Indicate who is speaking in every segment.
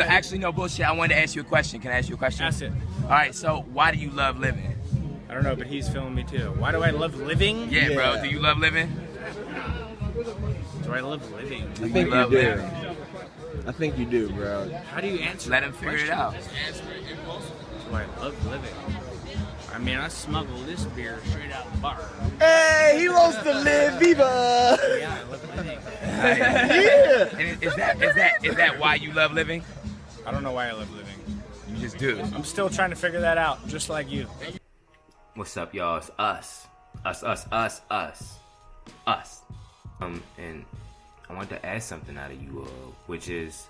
Speaker 1: Actually, no bullshit. I wanted to ask you a question. Can I ask you a question?
Speaker 2: Ask it.
Speaker 1: All right. So, why do you love living?
Speaker 2: I don't know, but he's feeling me too. Why do I love living?
Speaker 1: Yeah, bro. Do you love living?
Speaker 2: Do I love living?
Speaker 3: I think you
Speaker 1: love
Speaker 3: do.
Speaker 1: living?
Speaker 3: I think you do, bro.
Speaker 2: How do you answer
Speaker 1: Let
Speaker 2: that
Speaker 1: him figure
Speaker 2: question?
Speaker 1: it out.
Speaker 2: Do I love living? I mean, I smuggle this beer straight out the bar.
Speaker 3: Hey, he wants to live, Viva!
Speaker 2: Yeah, I love living.
Speaker 3: Yeah!
Speaker 1: And is that why you love living?
Speaker 2: I don't know why I love living.
Speaker 1: You just do.
Speaker 2: I'm still trying to figure that out, just like you.
Speaker 4: What's up, y'all? It's us. Us. And I wanted to ask something out of you, which is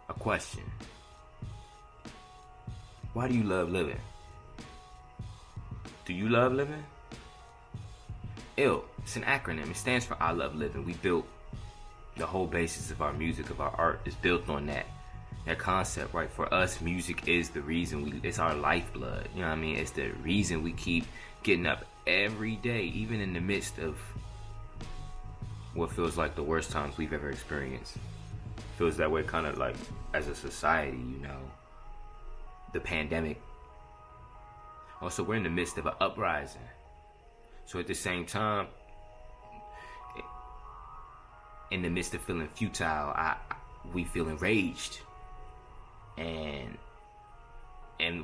Speaker 4: a question. Why do you love living? Do you love living? I.L.L. It's an acronym. It stands for I Love Living. We built the whole basis of our music, of our art, is built on that concept, right? For us, music is the reason it's our lifeblood. You know what I mean? It's the reason we keep getting up every day, even in the midst of what feels like the worst times we've ever experienced. Feels that way kind of like as a society, you know, the pandemic. Also, we're in the midst of an uprising. So at the same time, in the midst of feeling futile, we feel enraged. And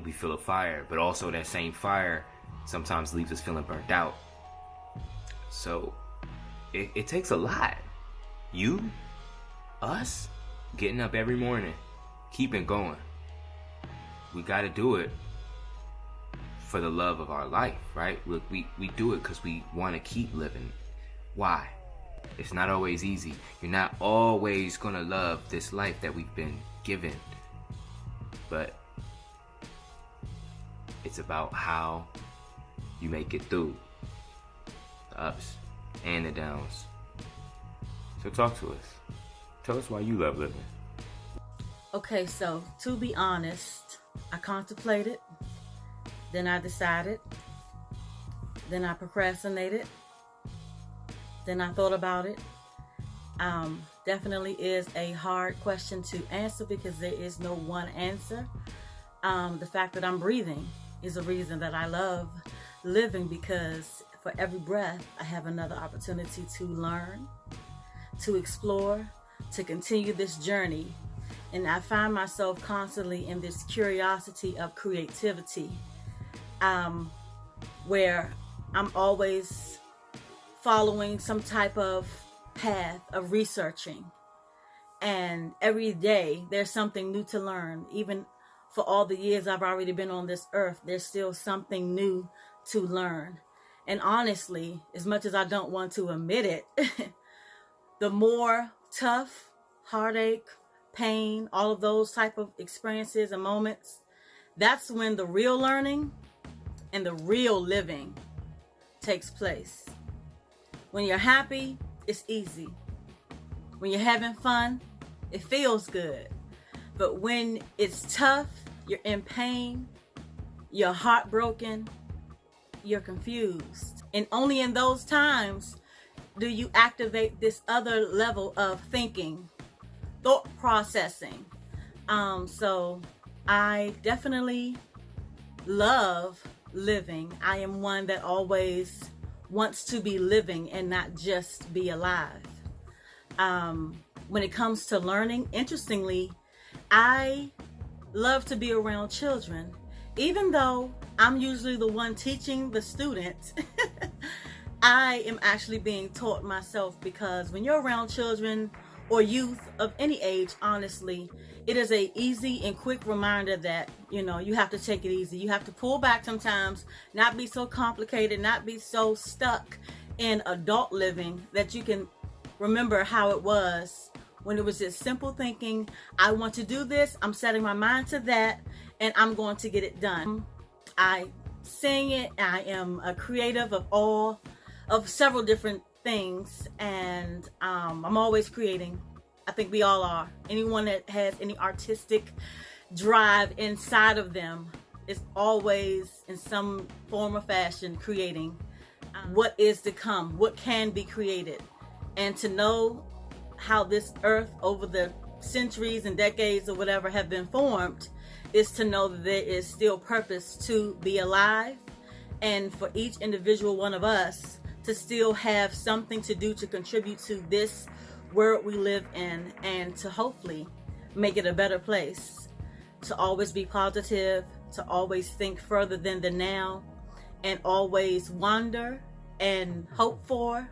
Speaker 4: we feel a fire, but also that same fire sometimes leaves us feeling burnt out. So it takes a lot. You, us, getting up every morning, keeping going. We gotta do it for the love of our life, right? We do it because we want to keep living. Why? It's not always easy. You're not always gonna love this life that we've been given. But it's about how you make it through the ups and the downs. So talk to us. Tell us why you love living.
Speaker 5: Okay, so to be honest, I contemplated, then I decided, then I procrastinated, then I thought about it. Definitely is a hard question to answer because there is no one answer. The fact that I'm breathing is a reason that I love living, because for every breath I have another opportunity to learn, to explore, to continue this journey. And I find myself constantly in this curiosity of creativity, where I'm always following some type of path of researching. And every day there's something new to learn. Even for all the years I've already been on this earth, there's still something new to learn. And honestly, as much as I don't want to admit it, the more tough, heartache, pain, all of those type of experiences and moments, that's when the real learning and the real living takes place. When you're happy, it's easy. When you're having fun, it feels good. But when it's tough, you're in pain, you're heartbroken, you're confused. And only in those times do you activate this other level of thinking, thought processing. So I definitely love living. I am one that always wants to be living and not just be alive. When it comes to learning, interestingly, I love to be around children. Even though I'm usually the one teaching the students, I am actually being taught myself, because when you're around children or youth of any age, honestly, it is a easy and quick reminder that, you know, you have to take it easy. You have to pull back sometimes, not be so complicated, not be so stuck in adult living, that you can remember how it was when it was just simple thinking. I want to do this, I'm setting my mind to that, and I'm going to get it done. I sing it, I am a creative of several different things, and I'm always creating. I think we all are. Anyone that has any artistic drive inside of them is always in some form or fashion creating what is to come, what can be created. And to know how this earth over the centuries and decades or whatever have been formed, is to know that there is still purpose to be alive, and for each individual one of us to still have something to do to contribute to this world we live in, and to hopefully make it a better place, to always be positive, to always think further than the now, and always wonder and hope for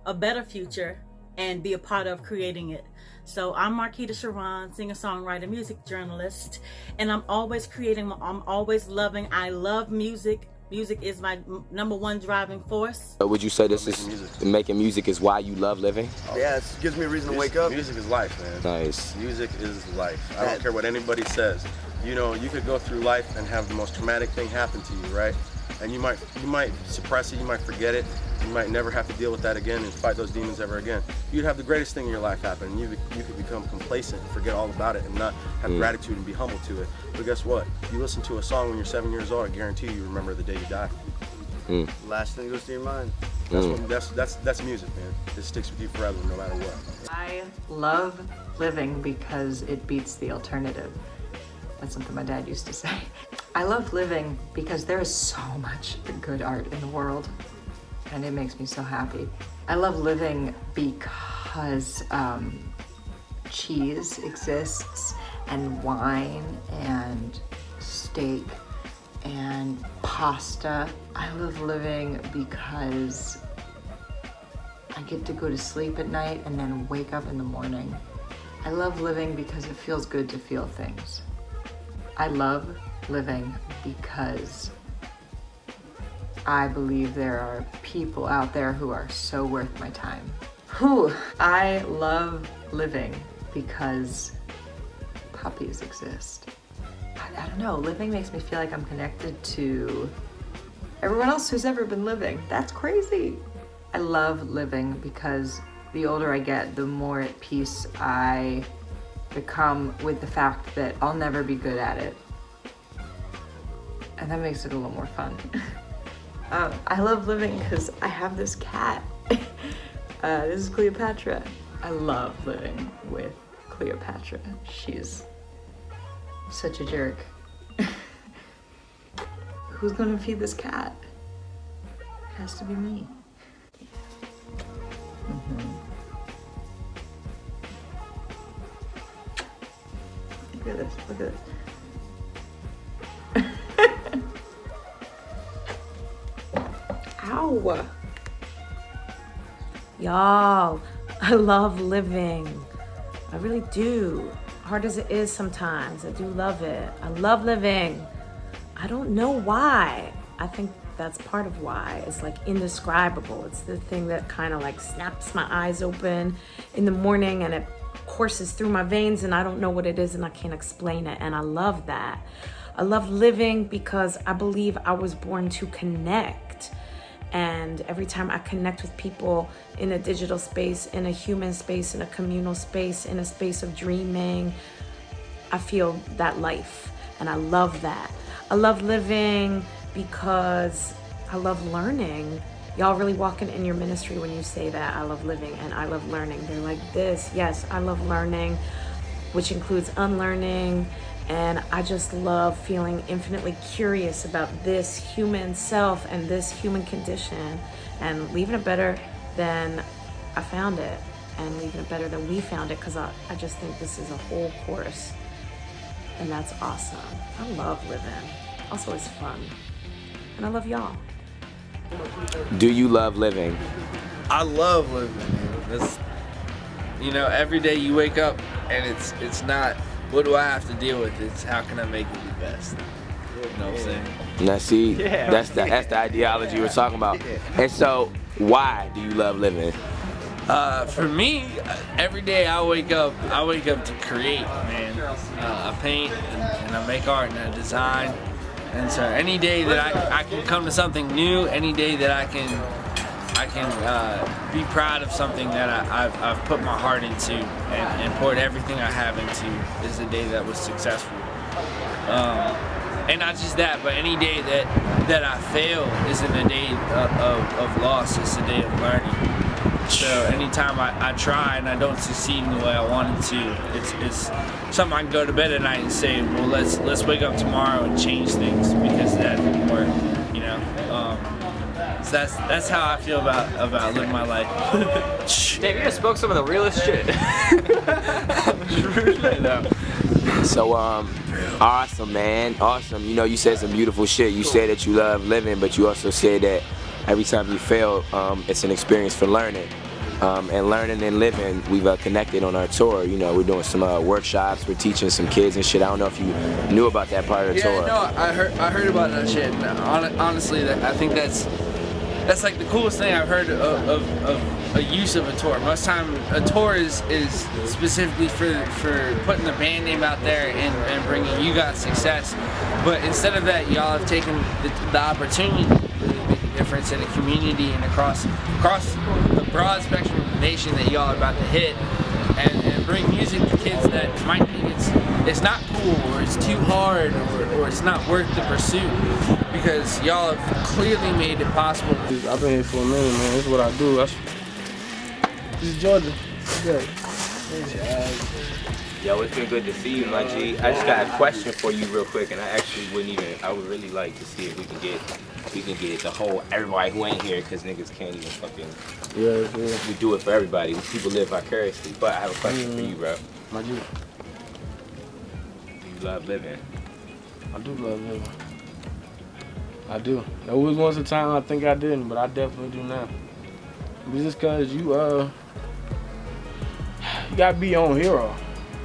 Speaker 5: a better future and be a part of creating it. So I'm Marquita Sharon, singer-songwriter, music journalist, and I'm always creating, I'm always loving. I love music. Music is my #1 driving force.
Speaker 6: Would you say this is making music is why you love living?
Speaker 3: Yeah, it gives me a reason to wake up.
Speaker 7: Music is life, man.
Speaker 6: Nice.
Speaker 7: Music is life. I don't care what anybody says. You know, you could go through life and have the most traumatic thing happen to you, right? And you might suppress it, you might forget it, you might never have to deal with that again and fight those demons ever again. You'd have the greatest thing in your life happen, and you could become complacent and forget all about it and not have gratitude and be humble to it. But guess what? You listen to a song when you're 7 years old, I guarantee you remember the day you die.
Speaker 3: Last thing goes to your mind.
Speaker 7: That's music, man. It sticks with you forever, no matter what.
Speaker 8: I love living because it beats the alternative. That's something my dad used to say. I love living because there is so much good art in the world, and it makes me so happy. I love living because cheese exists, and wine, and steak, and pasta. I love living because I get to go to sleep at night and then wake up in the morning. I love living because it feels good to feel things. I love living because I believe there are people out there who are so worth my time. I love living because puppies exist. I don't know, living makes me feel like I'm connected to everyone else who's ever been living. That's crazy. I love living because the older I get, the more at peace I become with the fact that I'll never be good at it. And that makes it a little more fun. I love living because I have this cat. This is Cleopatra. I love living with Cleopatra. She's such a jerk. Who's gonna feed this cat? It has to be me. Look at this, look at this. Ow!
Speaker 9: Y'all, I love living. I really do. Hard as it is sometimes, I do love it. I love living. I don't know why. I think that's part of why. It's like indescribable. It's the thing that kind of like snaps my eyes open in the morning and it courses through my veins and I don't know what it is and I can't explain it. And I love that. I love living because I believe I was born to connect. And every time I connect with people in a digital space, in a human space, in a communal space, in a space of dreaming, I feel that life. And I love that. I love living because I love learning. Y'all really walking in your ministry when you say that. I love living and I love learning. They're like this. Yes, I love learning, which includes unlearning. And I just love feeling infinitely curious about this human self and this human condition and leaving it better than I found it and leaving it better than we found it, because I just think this is a whole course and that's awesome. I love living. Also, it's fun. And I love y'all.
Speaker 6: Do you love living?
Speaker 2: I love living. It's, you know, every day you wake up and it's not, what do I have to deal with? It's how can I make it the best? You know what I'm saying?
Speaker 6: Now see, that's the ideology we're talking about. And so, why do you love living?
Speaker 2: For me, every day I wake up to create, man. I paint and I make art and I design. And so any day that I can come to something new, any day that I can be proud of something that I've put my heart into and poured everything I have into, is the day that was successful. And not just that, but any day that I fail isn't a day of loss, it's a day of learning. So anytime I try and I don't succeed in the way I wanted to, it's something I can go to bed at night and say, well, let's wake up tomorrow and change things because that didn't work, you know. So that's how I feel about living my life.
Speaker 10: Damn, you just spoke some of the realest shit.
Speaker 6: So awesome, man, awesome. You know, you said some beautiful shit. You said that you love living, but you also said that every time you fail, it's an experience for learning. And learning and living, we've connected on our tour. You know, we're doing some workshops, we're teaching some kids and shit. I don't know if you knew about that part of the tour.
Speaker 2: Yeah, no, I heard about that shit. And honestly, I think that's like the coolest thing I've heard of a use of a tour. Most time, a tour is specifically for putting the band name out there and bringing you guys success. But instead of that, y'all have taken the opportunity to really make a difference in a community and across the broad spectrum of the nation that y'all are about to hit, and bring music to kids that might think it's not cool or it's too hard or it's not worth the pursuit, because y'all have clearly made it possible.
Speaker 11: I've been here for a minute, man. This is what I do. This is Georgia. Good.
Speaker 6: Yo, it's been good to see you, my G. I just got a question for you real quick, and I would really like to see if we can get the whole, everybody who ain't here, because niggas can't even fucking, we do it for everybody. People live vicariously. But I have a question for you, bro.
Speaker 11: My G.
Speaker 6: Do you love living?
Speaker 11: I do love living. I do. There was once a time I think I didn't, but I definitely do now. It's just cause you gotta be your own hero.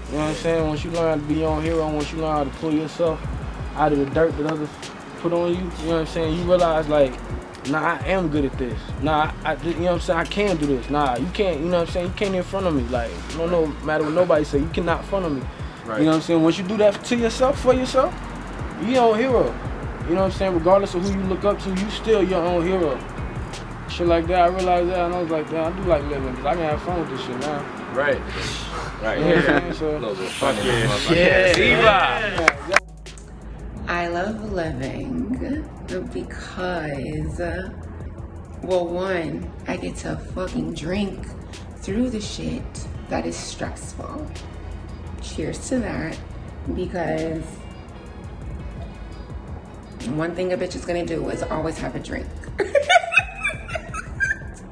Speaker 11: You know what I'm saying? Once you learn how to be your own hero, once you learn how to pull yourself out of the dirt that others put on you, you know what I'm saying? You realize like, nah, I am good at this. Nah, you know what I'm saying? I can do this. Nah, you can't, you know what I'm saying? You can't in front of me. Like, no matter what nobody say, you cannot in front of me. Right. You know what I'm saying? Once you do that to yourself, for yourself, you your own hero. You know what I'm saying? Regardless of who you look up to, you still your own hero. Shit like that, I realized that, and I was like, damn, I do like living, because I can have fun with this shit now.
Speaker 6: Right. Right.
Speaker 11: You know what I'm saying? So,
Speaker 6: a little bit funny.
Speaker 11: Yeah.
Speaker 8: I love living because, well, one, I get to fucking drink through the shit that is stressful. Cheers to that, because one thing a bitch is gonna do is always have a drink.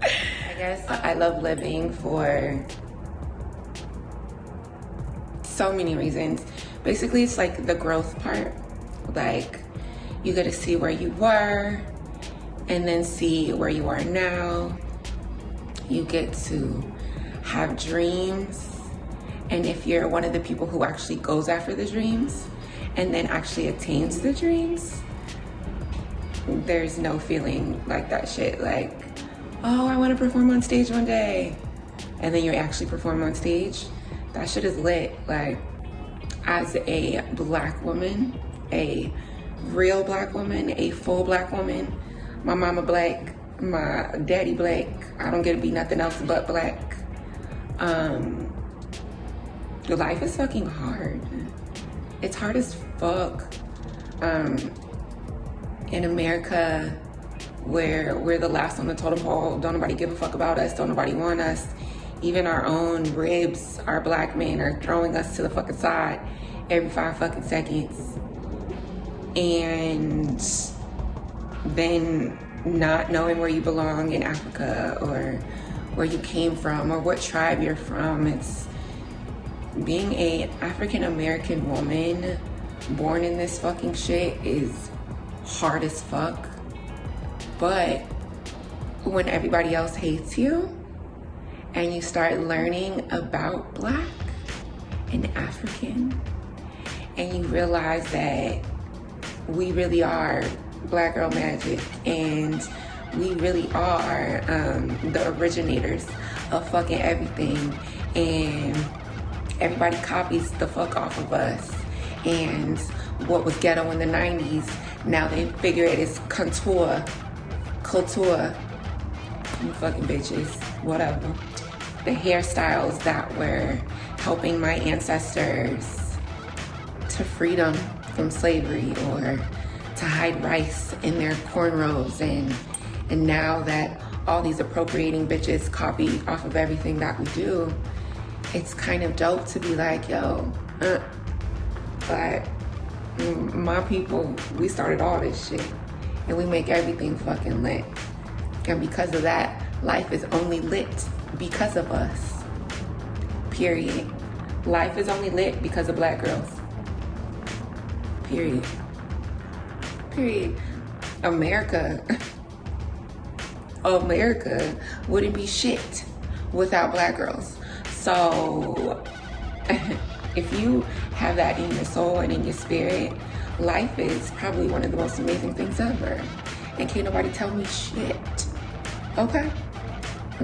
Speaker 8: I guess I love living for so many reasons. Basically, it's like the growth part. Like, you get to see where you were and then see where you are now. You get to have dreams. And if you're one of the people who actually goes after the dreams and then actually attains the dreams, there's no feeling like that shit. Like, oh, I want to perform on stage one day. And then you actually perform on stage. That shit is lit. Like, as a black woman, a real black woman, a full black woman, my mama black, my daddy black, I don't get to be nothing else but black. Life is fucking hard. It's hard as fuck. In America, where we're the last on the totem pole, don't nobody give a fuck about us, don't nobody want us. Even our own ribs, our black men are throwing us to the fucking side every 5 fucking seconds. And then not knowing where you belong in Africa or where you came from or what tribe you're from. It's being a African American woman born in this fucking shit is hard as fuck. But when everybody else hates you and you start learning about black and African, and you realize that we really are black girl magic, and we really are the originators of fucking everything, and everybody copies the fuck off of us. And what was ghetto in the 90s, now they figure it is couture. You fucking bitches, whatever. The hairstyles that were helping my ancestors to freedom from slavery, or to hide rice in their cornrows, and now that
Speaker 12: all these appropriating bitches copy off of everything that we do, it's kind of dope to be like, yo, but my people, we started all this shit and we make everything fucking lit. And because of that, life is only lit because of us. Period. Life is only lit because of Black girls. Period. Period. America wouldn't be shit without Black girls. So if you have that in your soul and in your spirit, life is probably one of the most amazing things ever. And can't nobody tell me shit. Okay?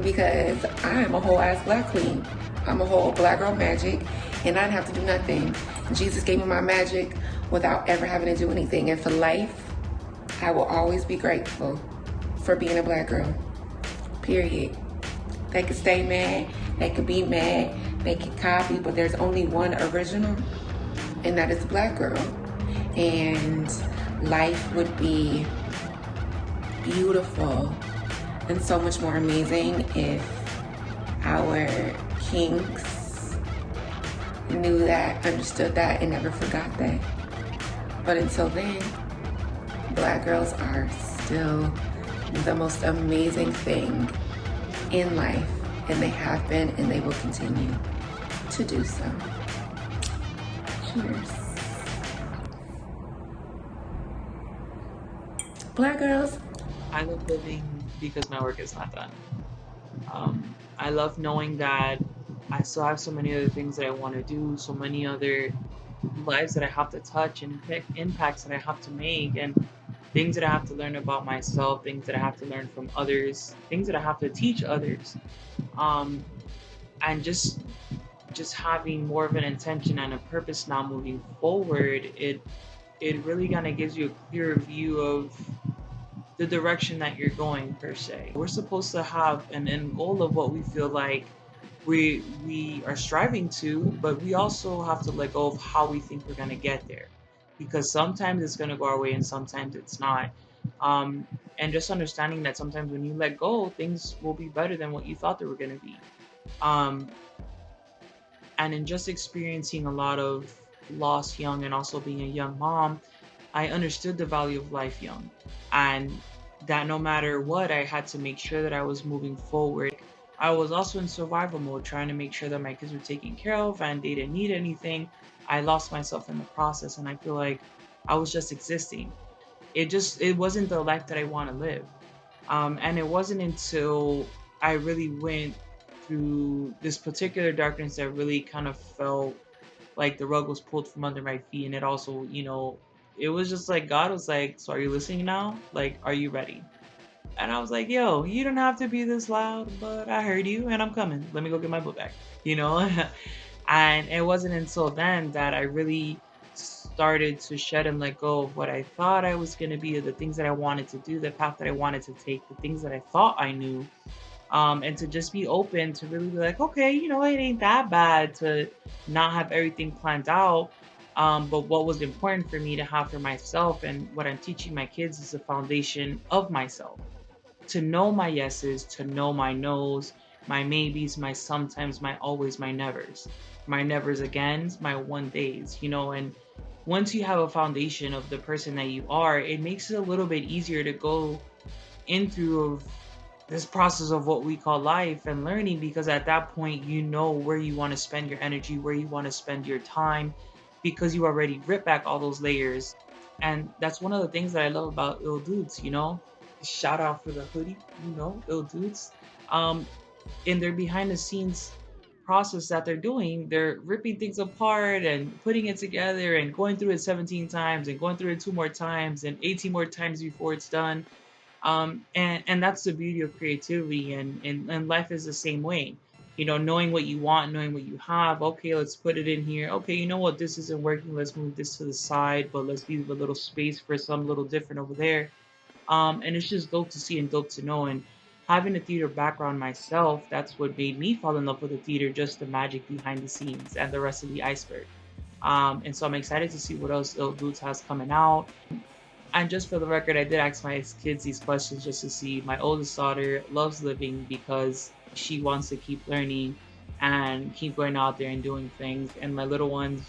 Speaker 12: Because I am a whole ass Black queen. I'm a whole Black girl magic, and I didn't have to do nothing. Jesus gave me my magic without ever having to do anything. And for life, I will always be grateful for being a Black girl. Period. They could stay mad, they could be mad, they could copy, but there's only one original, and that is a Black girl. And life would be beautiful and so much more amazing if our kings knew that, understood that, and never forgot that. But until then, Black girls are still the most amazing thing in life, and they have been and they will continue to do so. Cheers. Black girls.
Speaker 13: I love living because my work is not done. I love knowing that I still have so many other things that I want to do, so many other lives that I have to touch and impacts that I have to make, and things that I have to learn about myself, things that I have to learn from others, things that I have to teach others. And just having more of an intention and a purpose now moving forward, it really kind of gives you a clearer view of the direction that you're going, per se. We're supposed to have an end goal of what we feel like we are striving to, but we also have to let go of how we think we're going to get there, because sometimes it's going to go our way and sometimes it's not. And just understanding that sometimes when you let go, things will be better than what you thought they were going to be. And in just experiencing a lot of loss young and also being a young mom, I understood the value of life young, and that no matter what, I had to make sure that I was moving forward. I was also in survival mode, trying to make sure that my kids were taken care of and they didn't need anything. I lost myself in the process, and I feel like I was just existing. It wasn't the life that I want to live. And it wasn't until I really went through this particular darkness that really kind of felt like the rug was pulled from under my feet. And it also, it was just like God was like, so are you listening now? Like, are you ready? And I was like, yo, you don't have to be this loud, but I heard you and I'm coming. Let me go get my book back, And it wasn't until then that I really started to shed and let go of what I thought I was going to be, the things that I wanted to do, the path that I wanted to take, the things that I thought I knew. And to just be open to really be like, okay, it ain't that bad to not have everything planned out. But what was important for me to have for myself, and what I'm teaching my kids, is the foundation of myself. To know my yeses, to know my nos, my maybes, my sometimes, my always, my nevers. My nevers agains, my one days, and once you have a foundation of the person that you are, it makes it a little bit easier to go in through this process of what we call life and learning, because at that point, you know where you want to spend your energy, where you want to spend your time, because you already ripped back all those layers. And that's one of the things that I love about I.L.L Doots, Shout out for the hoodie, I.L.L Doots. In their behind the scenes process that they're doing, they're ripping things apart and putting it together and going through it 17 times and going through it 2 more times and 18 more times before it's done. And that's the beauty of creativity, and life is the same way. Knowing what you want, knowing what you have. Okay, let's put it in here. Okay, you know what? This isn't working. Let's move this to the side, but let's leave a little space for something little different over there. And it's just dope to see and dope to know. And having a theater background myself, that's what made me fall in love with the theater, just the magic behind the scenes and the rest of the iceberg. And so I'm excited to see what else I.L.L Doots has coming out. And just for the record, I did ask my kids these questions just to see. My oldest daughter loves living because she wants to keep learning and keep going out there and doing things. And my little ones,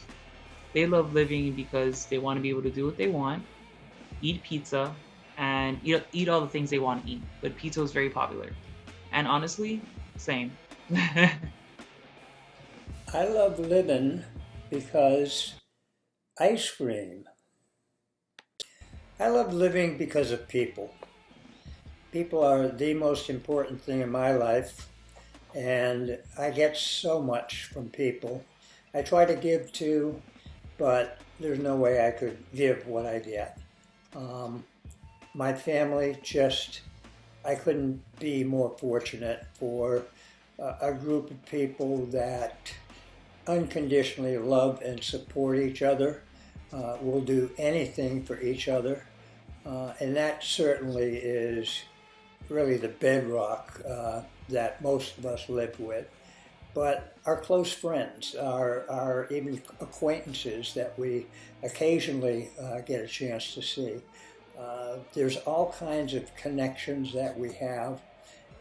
Speaker 13: they love living because they want to be able to do what they want, eat pizza, and eat all the things they want to eat. But pizza is very popular. And honestly, same.
Speaker 14: I love living because ice cream. I love living because of people. People are the most important thing in my life, and I get so much from people. I try to give too, but there's no way I could give what I get. My family, I couldn't be more fortunate for a group of people that unconditionally love and support each other, will do anything for each other, and that certainly is really the bedrock that most of us live with. But our close friends, our even acquaintances that we occasionally get a chance to see, there's all kinds of connections that we have,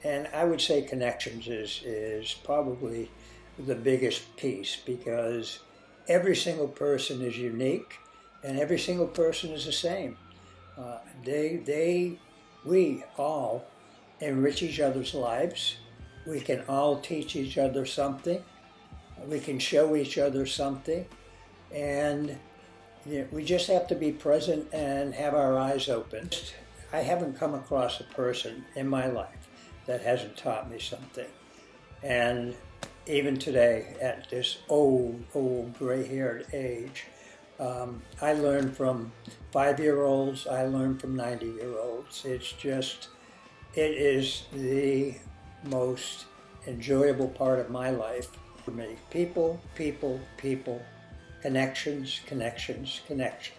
Speaker 14: and I would say connections is probably the biggest piece, because every single person is unique and every single person is the same. We all enrich each other's lives. We can all teach each other something. We can show each other something. And we just have to be present and have our eyes open. I haven't come across a person in my life that hasn't taught me something. And even today, at this old gray-haired age, I learn from 5-year-olds, I learn from 90-year-olds. It is the most enjoyable part of my life for me. People, people, people, connections, connections, connections.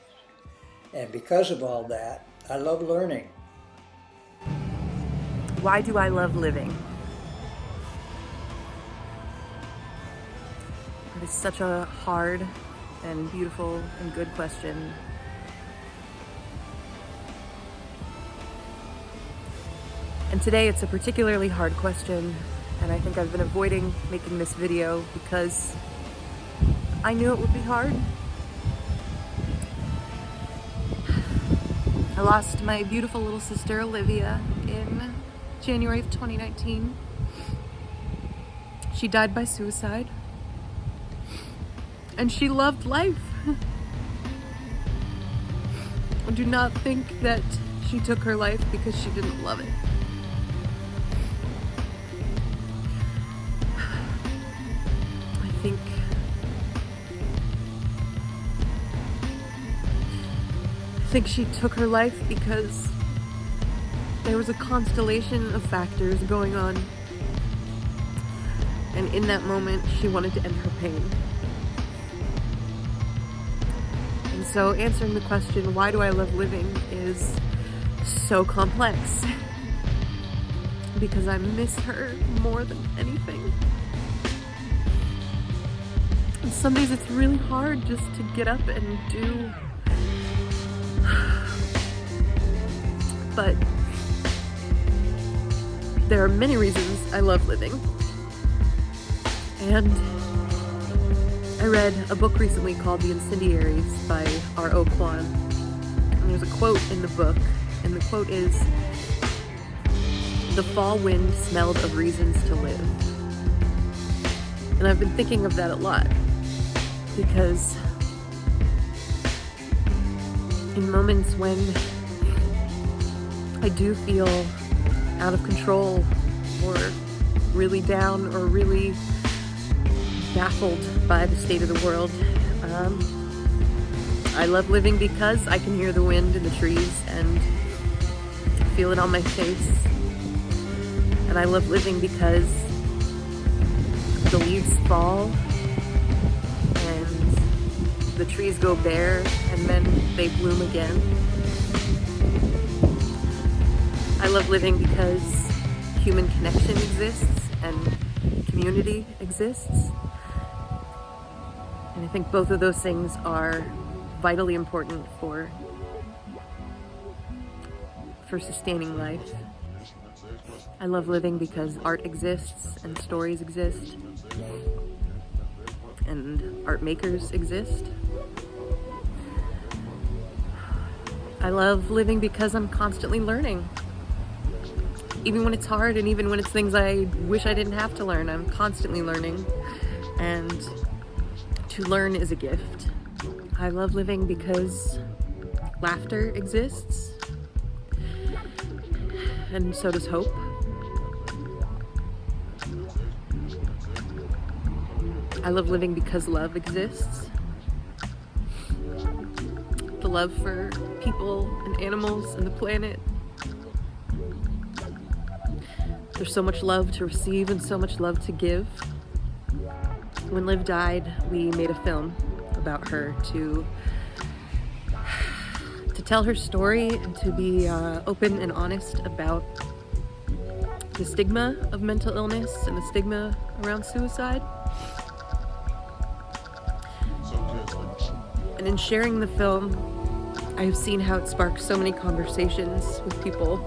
Speaker 14: And because of all that, I love learning.
Speaker 15: Why do I love living? It is such a hard and beautiful and good question. And today it's a particularly hard question, and I think I've been avoiding making this video because I knew it would be hard. I lost my beautiful little sister Olivia in January of 2019. She died by suicide. And she loved life. I do not think that she took her life because she didn't love it. I think she took her life because there was a constellation of factors going on. And in that moment, she wanted to end her pain. And so answering the question, why do I love living, is so complex. Because I miss her more than anything. And some days it's really hard just to get up and do. But there are many reasons I love living. And I read a book recently called The Incendiaries by R.O. Kwon. And there's a quote in the book, and the quote is, "The fall wind smelled of reasons to live." And I've been thinking of that a lot, because in moments when I do feel out of control or really down or really baffled by the state of the world, I love living because I can hear the wind in the trees and feel it on my face. And I love living because the leaves fall and the trees go bare and then they bloom again. I love living because human connection exists and community exists. And I think both of those things are vitally important for for sustaining life. I love living because art exists and stories exist and art makers exist. I love living because I'm constantly learning. Even when it's hard and even when it's things I wish I didn't have to learn, I'm constantly learning. And to learn is a gift. I love living because laughter exists. And so does hope. I love living because love exists. The love for people and animals and the planet. There's so much love to receive and so much love to give. When Liv died, we made a film about her to tell her story and to be open and honest about the stigma of mental illness and the stigma around suicide. And in sharing the film, I have seen how it sparks so many conversations with people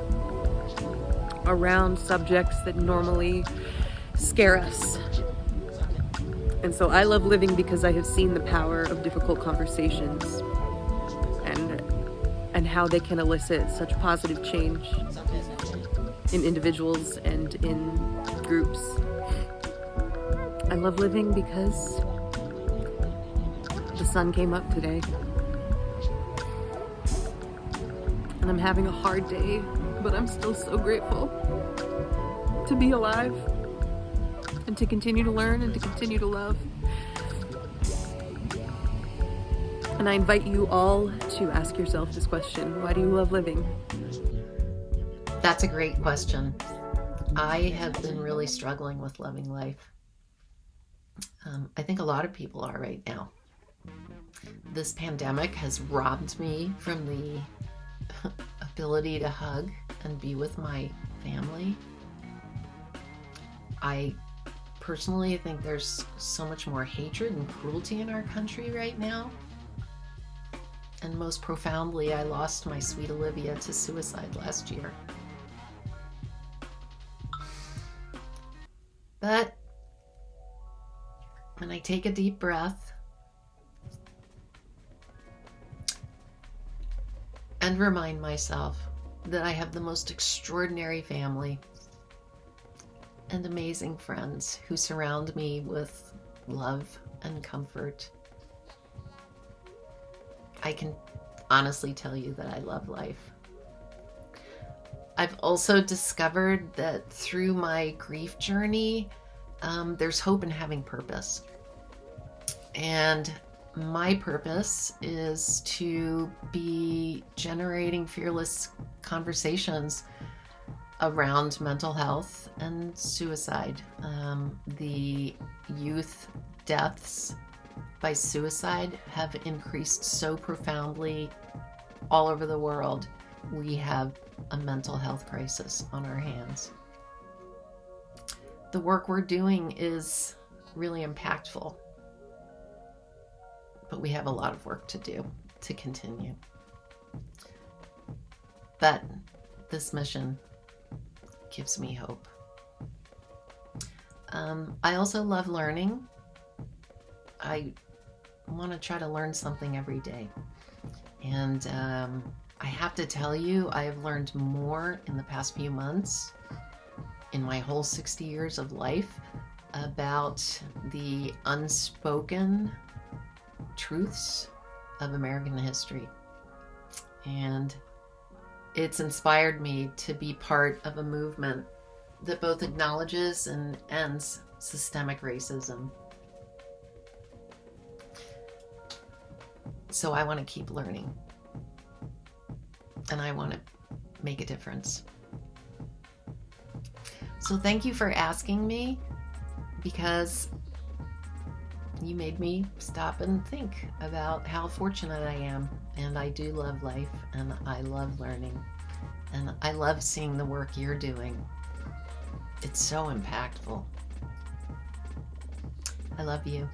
Speaker 15: around subjects that normally scare us. And so I love living because I have seen the power of difficult conversations and how they can elicit such positive change in individuals and in groups. I love living because the sun came up today. And I'm having a hard day, but I'm still so grateful to be alive and to continue to learn and to continue to love. And I invite you all to ask yourself this question: why do you love living?
Speaker 8: That's a great question. I have been really struggling with loving life. I think a lot of people are right now. This pandemic has robbed me from the ability to hug and be with my family. I personally think there's so much more hatred and cruelty in our country right now. And most profoundly, I lost my sweet Olivia to suicide last year. But when I take a deep breath and remind myself that I have the most extraordinary family and amazing friends who surround me with love and comfort, I can honestly tell you that I love life. I've also discovered that through my grief journey, there's hope in having purpose. And my purpose is to be generating fearless conversations around mental health and suicide. The youth deaths by suicide have increased so profoundly all over the world. We have a mental health crisis on our hands. The work we're doing is really impactful, but we have a lot of work to do to continue. But this mission gives me hope. I also love learning. I want to try to learn something every day. And I have to tell you, I have learned more in the past few months, in my whole 60 years of life, about the unspoken truths of American history. And it's inspired me to be part of a movement that both acknowledges and ends systemic racism. So I want to keep learning. And I want to make a difference. So thank you for asking me, because you made me stop and think about how fortunate I am. And I do love life, and I love learning, and I love seeing the work you're doing. It's so impactful. I love you.